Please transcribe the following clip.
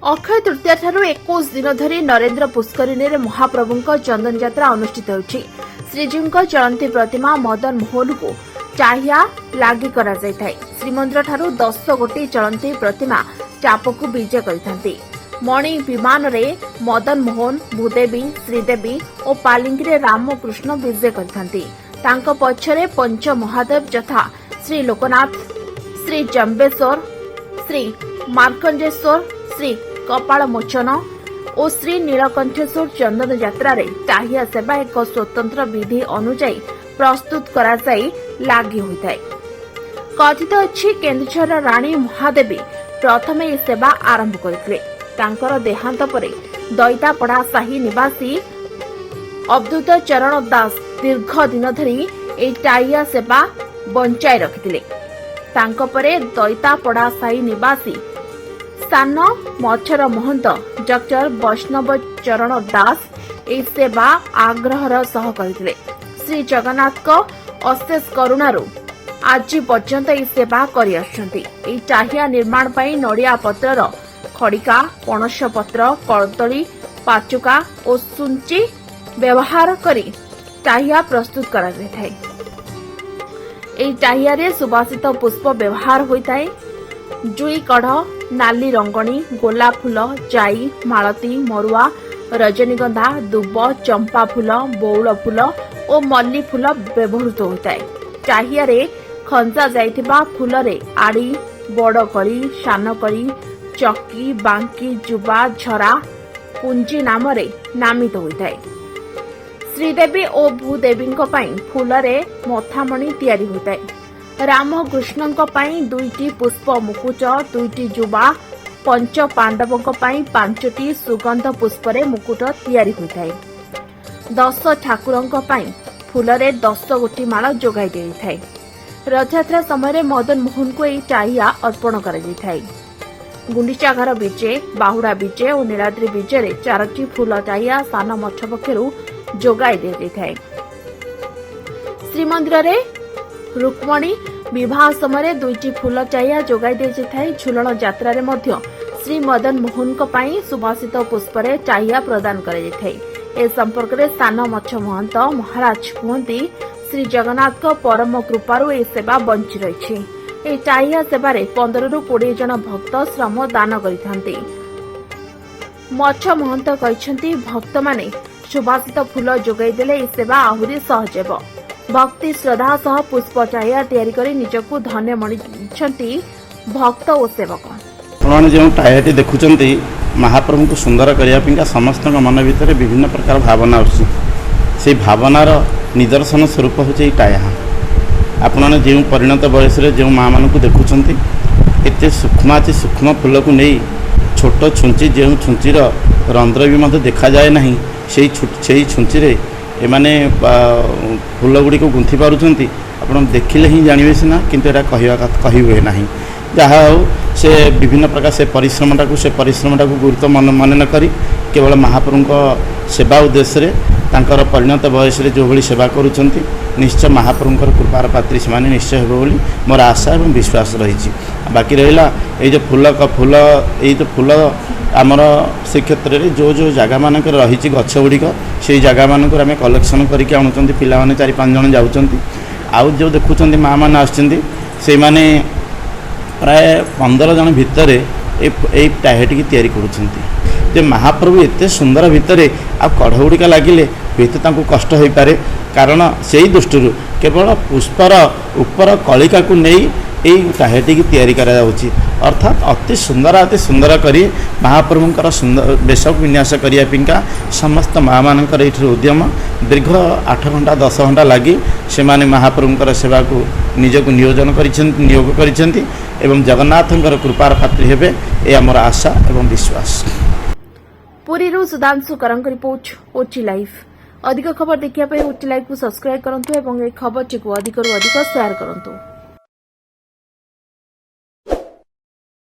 अक्षय तृतीया ठारू 21 दिन धरी नरेंद्र पुष्करिणी रे महाप्रभुଙ୍କ चंदन यात्रा अनुष्ठित होछि। श्रीजीवଙ୍କ चलंती प्रतिमा मदन मोहन को चाहिया लागि करा जाय थाय। श्रीमंदिर ठारू 10 गोटी चलंती प्रतिमा चाप को विजय करिथांती। मणि विमान रे मदन मोहन, भूदेवी, श्रीदेवी और पालिंगी रे रामकृष्ण विजय करिथांती। तांको पछरे पंच महादेव यथा श्री लोकनाथ, श्री जम्बेश्वर, श्री मार्कंडेश्वर, श्री कपाल मोचन और श्री नीलकंठेश्वर चंदन यात्रा रे चाहिया सेवा एक स्वतंत्र विधि अनुଯାୟୀ प्रस्तुत करा जाई लागि होइथाय। कथित अछि केन्दुझर रानी महादेवी प्रथम ए सेवा आरंभ करथिले। तांकर देहांत परे दैतापड़ा साही निवासी अवधूत चरण दास दीर्घ दिन धरी ए चाहिया सेवा बंचाई रखिथिले। तांको परे दैतापड़ा साही निवासी सान मच्छर महंत डॉक्टर वैष्णव चरण दास ए सेवा आग्रहर सह करथिले। श्री जगन्नाथ को अशेष करुणारू आज पर्यंत ए सेवा करि आछंती। ए चाहिया निर्माण पई नडिया पत्रर खड़िका, पणस पत्र, कदली पाचुका और सुंची व्यवहार करी चाहिया प्रस्तुत करा जाय। ए चाहिया रे सुबासित पुष्प व्यवहार होइताय। जुई कढ़, नाली रंगणी, गोलाप फूल, जाई, मालती, मरुआ, रजनीगंधा, दुब, चंपा फूल, बौल फूल और मल्ली फूल व्यवहृत होता है। चाहिया रे खंजा जाइथिबा फूल रे आड़ी, बड़ करी, सान करी, चक्की, बांकी, जुबा, झरा, पुंजी नाम रे नामित होता है। श्रीदेवी और भूदेवी फूल रे मथामणी तैयारी होता है। रामकृष्ण दुईटी पुष्प मुकुट, दुईटी जुबा, पंच पांडवों 5टी सुगंध पुष्परे मुकुट तैयारी होता है। 10 ठाकुरों फूल रे 10 गोटी माला जोगाई दिए। रथयात्रा समय मदन मोहन को यह चाहिया अर्पण कर गुंडीचाघर विजय, बाहुड़ा विजय और नीलाद्री विजय रे 4टी फूल चाहिया सान मठ पक्षरु जोगाई दि जाए। श्रीमंदिर रे रुक्मणी विवाह समय 2टी फूल चाहिया जोगाई दि जाए। झुलन यात्रा रे मध्य श्री मदन मोहन सुभाषित पुष्परे चाहिया प्रदान कर ए संपर्क में सान मछ महंत महाराज कहते श्री जगन्नाथ को परम कृपारू ए सेवा बंची रही। ए चाहिया सेवारे 15 ରୁ 20 जन भक्त श्रम दान करिथांती। मछ महंत कहते भक्त माने सुभाषित फूल जोगाई देले ए सेवा आहुरी सहज हेब। भक्ति श्रद्धा सह पुष्प चाहिया तैयारी करी निजकु धन्य मणिछंती भक्त और सेवक। आपने जो टायाटी देखुंट महाप्रभु को सुंदर करने समस्त मन भितर विभिन्न प्रकार भावना आसी से भावनार निदर्शन स्वरूप हूँ टाया। आपने जो परिणत बयस जो माँ मान देखुंट एत सूक्ष्म फूल को नहीं छोट छुंची जो छुंचीर रंध्र भी देखा जाए ना से छुंची एमाने फूल गुड़ी को गुंथि पारुछंती। आपण देखिले ही जानवे सीना किंतु एटा कहि हुए नाही। जहा हो से विभिन्न प्रकार से परिश्रमटा को गुरुत्व मन न करी केवल महाप्रभु सेवा उद्देश्य रे तांकर परिणत बयस रे जो भली सेवा करूछंती निश्चय महाप्रभुंकर कृपार पात्री से माने निश्चय हेबो बोली मोर आशा एवं विश्वास रही। बाकी रहिला ए जो फूल आमर से क्षेत्र में जो जो जगह मानक रही गछ गुड़िक से जगह मानक आम कलेक्शन करके आणुंट पिला 4-5 जन जाऊँच आउ जो देखुं माँ मैंने आसे मैंने प्राय 15 जन भितर टाहेटी की तैयारी करुँच। महाप्रभु एत सुंदर भितर आ कढ़ गुड़िक लगिले हुए कष्ट हो पारे कारण से दृष्टि केवल पुष्पर उपर कलिका को नहीं यही टाहेटी की तैयारी करा अर्थात अति सुंदर करी महाप्रभुंकर सुंदर वेश विन्यास करने समस्त माँ मानकर ये उद्यम दीर्घ 8 घंटा 10 घंटा लगी से माने महाप्रभुंकर सेवा को निजक नियोग करिसेंती एवं जगन्नाथंकर कृपार पात्री हेबे ए हमर आशा एवं विश्वास। पुरीरू सुधांशु करंक रिपोर्ट ओटी लाइव। अधिक खबर देखिया पे ओटी लाइव को सब्सक्राइब करंतु एवं ए खबर को अधिक शेयर करंतु।